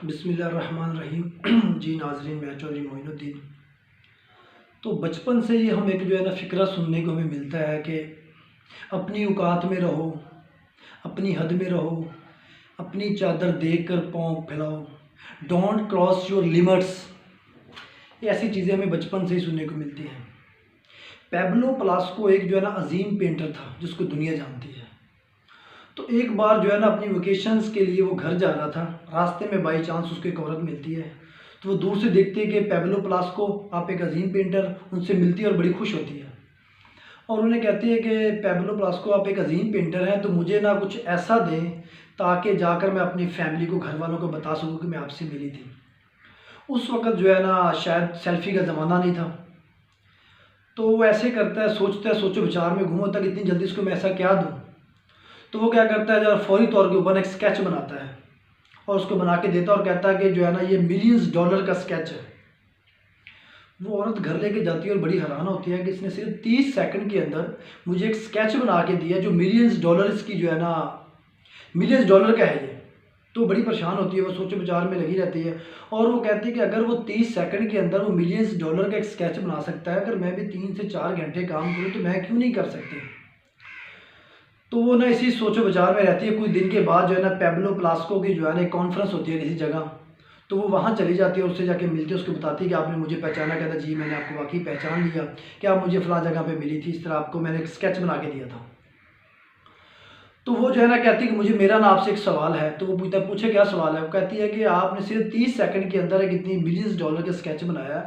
बिस्मिल्लाहिर्रहमानिर्रहीम। जी नाज़रीन, मैं चौधरी मोइनुद्दीन। तो बचपन से ही हम एक जो है ना फ़िक्रा सुनने को हमें मिलता है कि अपनी औकात में रहो, अपनी हद में रहो, अपनी चादर देख कर पाँव फैलाओ, डोंट क्रॉस योर लिमिट्स। ये ऐसी चीज़ें हमें बचपन से ही सुनने को मिलती हैं। पैब्लो पिकासो एक जो है ना अजीम पेंटर था जिसको दुनिया जानती है। तो एक बार जो है ना अपनी वेकेशंस के लिए वो घर जा रहा था। रास्ते में बाई चांस उसको एक औरत मिलती है। तो वो दूर से देखती है कि पैब्लो पिकासो आप एक अजीम पेंटर, उनसे मिलती है और बड़ी खुश होती है और उन्हें कहती है कि पैब्लो पिकासो आप एक अजीम पेंटर हैं, तो मुझे ना कुछ ऐसा दें ताकि जाकर मैं अपनी फैमिली को, घर वालों को बता सकूं कि मैं आपसे मिली थी। उस वक़्त जो है ना शायद सेल्फ़ी का ज़माना नहीं था। तो वो ऐसे करता है, सोचता है, सोचो विचार में घूम होता है कि इतनी जल्दी इसको मैं ऐसा क्या दूँ। तो वो क्या करता है, जब फौरी तौर के ऊपर एक स्केच बनाता है और उसको बना के देता है और कहता है कि जो है ना ये मिलियंस डॉलर का स्केच है। वो औरत घर लेके जाती है और बड़ी हैरान होती है कि इसने सिर्फ 30 सेकंड के अंदर मुझे एक स्केच बना के दिया जो मिलियंस डॉलर्स की जो है ना मिलियंस डॉलर का है ये। तो बड़ी परेशान होती है, वो सोचो विचार में लगी रहती है और वो कहती है कि अगर वो 30 सेकंड के अंदर वो मिलियंस डॉलर का एक स्केच बना सकता है, अगर मैं भी 3 से 4 घंटे काम करूँ तो मैं क्यों नहीं कर सकती। तो वो ना इसी सोचो विचार में रहती है। कुछ दिन के बाद जो है ना पैब्लो पिकासो की जो है ना एक कॉन्फ्रेंस होती है किसी जगह। तो वो वहाँ चली जाती है और उससे जाके मिलती है, उसको बताती है कि आपने मुझे पहचाना। कहता जी मैंने आपको वाकई पहचान लिया कि आप मुझे फ़लाँ जगह पे मिली थी, इस तरह आपको मैंने एक स्केच बना के दिया था। तो वो जो है ना कहती है कि मुझे मेरा ना आपसे एक सवाल है। तो वो पूछे क्या सवाल है। वो कहती है कि आपने सिर्फ 30 सेकंड के अंदर एक इतनी मिलियंस डॉलर का स्केच बनाया,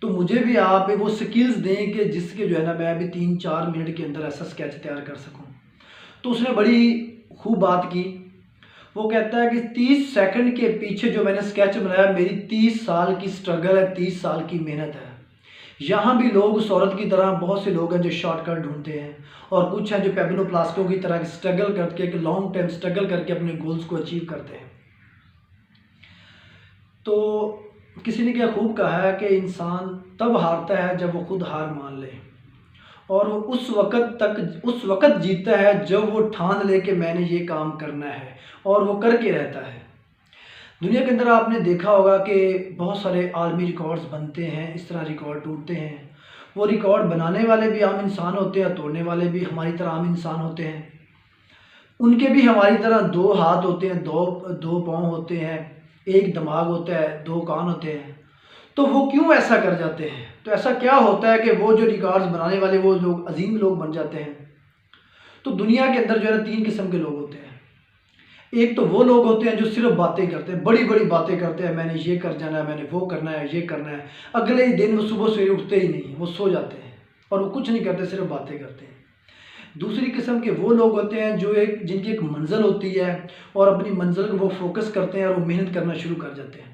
तो मुझे भी आप वो स्किल्स दें कि जिसके जो है ना मैं अभी 3-4 मिनट के अंदर ऐसा स्केच तैयार कर सकूँ। तो उसने बड़ी खूब बात की। वो कहता है कि 30 सेकंड के पीछे जो मैंने स्केच बनाया मेरी 30 साल की स्ट्रगल है, 30 साल की मेहनत है। यहाँ भी लोग उस औरत की तरह, बहुत से लोग हैं जो शॉर्टकट ढूंढते हैं और कुछ हैं जो पैब्लो पिकासो की तरह स्ट्रगल करके, एक लॉन्ग टाइम स्ट्रगल करके अपने गोल्स को अचीव करते हैं। तो किसी ने क्या खूब कहा है कि इंसान तब हारता है जब वो खुद हार मान ले और वो उस वक़्त जीतता है जब वो ठान ले कि मैंने ये काम करना है और वो करके रहता है। दुनिया के अंदर आपने देखा होगा कि बहुत सारे आलमी रिकॉर्ड्स बनते हैं, इस तरह रिकॉर्ड टूटते हैं। वो रिकॉर्ड बनाने वाले भी आम इंसान होते हैं, तोड़ने वाले भी हमारी तरह आम इंसान होते हैं। उनके भी हमारी तरह 2 हाथ होते हैं, दो पाँव होते हैं, एक दिमाग होता है, 2 कान होते हैं। तो वो क्यों ऐसा कर जाते हैं? तो ऐसा क्या होता है कि वो जो रिकॉर्ड्स बनाने वाले वो लोग अजीम लोग बन जाते हैं। तो दुनिया के अंदर जो है ना 3 किस्म के लोग होते हैं। एक तो वो लोग होते हैं जो सिर्फ बातें करते हैं, बड़ी बड़ी बातें करते हैं, मैंने ये कर जाना है, मैंने वो करना है, ये करना है। अगले ही दिन वो सुबह से उठते ही नहीं, वो सो जाते हैं और वो कुछ नहीं करते, सिर्फ बातें करते हैं। दूसरी किस्म के वो लोग होते हैं जो जिनकी एक मंजिल होती है और अपनी मंजिल को वो फोकस करते हैं और वो मेहनत करना शुरू कर जाते हैं।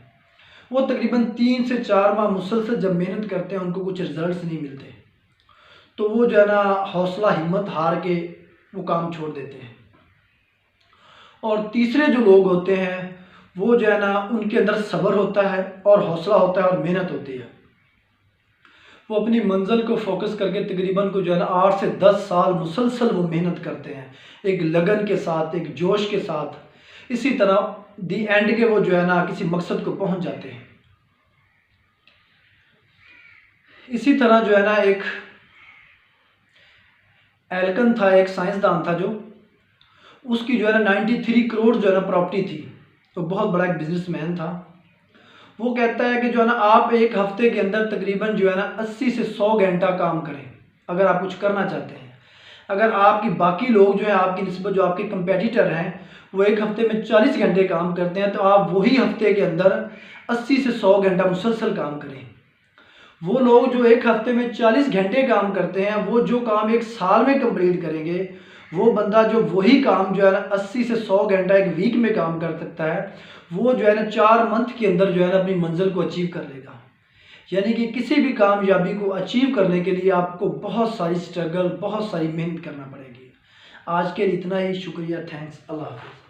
वो तकरीबन 3 से 4 माह मुसलसल जब मेहनत करते हैं उनको कुछ रिजल्ट्स नहीं मिलते, तो वो जो है ना हौसला हिम्मत हार के वो काम छोड़ देते हैं। और तीसरे जो लोग होते हैं वो जो है ना उनके अंदर सब्र होता है और हौसला होता है और मेहनत होती है। वो अपनी मंजिल को फोकस करके तकरीबन को जो है ना 8 से 10 साल मुसलसल वो मेहनत करते हैं, एक लगन के साथ, एक जोश के साथ। इसी तरह दी एंड के वो जो है ना किसी मकसद को पहुंच जाते हैं। इसी तरह जो है ना एक एल्कन था, एक साइंसदान था, जो उसकी जो है ना 93 करोड़ जो है ना प्रॉपर्टी थी। तो बहुत बड़ा एक बिजनेसमैन था। वो कहता है कि जो है ना आप एक हफ्ते के अंदर तकरीबन जो है ना 80 से 100 घंटा काम करें अगर आप कुछ करना चाहते हैं। अगर आपकी बाकी लोग जो है आपकी निस्बत, जो आपके कंपेटिटर हैं, वो एक हफ्ते में 40 घंटे काम करते हैं, तो आप वही हफ्ते के अंदर 80 से 100 घंटा मुसलसल काम करें। वो लोग जो एक हफ्ते में 40 घंटे काम करते हैं, वो जो काम एक साल में कंप्लीट करेंगे, वो बंदा जो वही काम जो है ना 80 से 100 घंटा एक वीक में काम कर सकता है, वो जो है ना 4 मंथ के अंदर जो है ना अपनी मंजिल को अचीव कर लेगा। यानी कि किसी भी कामयाबी को अचीव करने के लिए आपको बहुत सारी स्ट्रगल, बहुत सारी मेहनत करना पड़ेगी। आज के लिए इतना ही। शुक्रिया, थैंक्स, अल्लाह हाफ़िज़।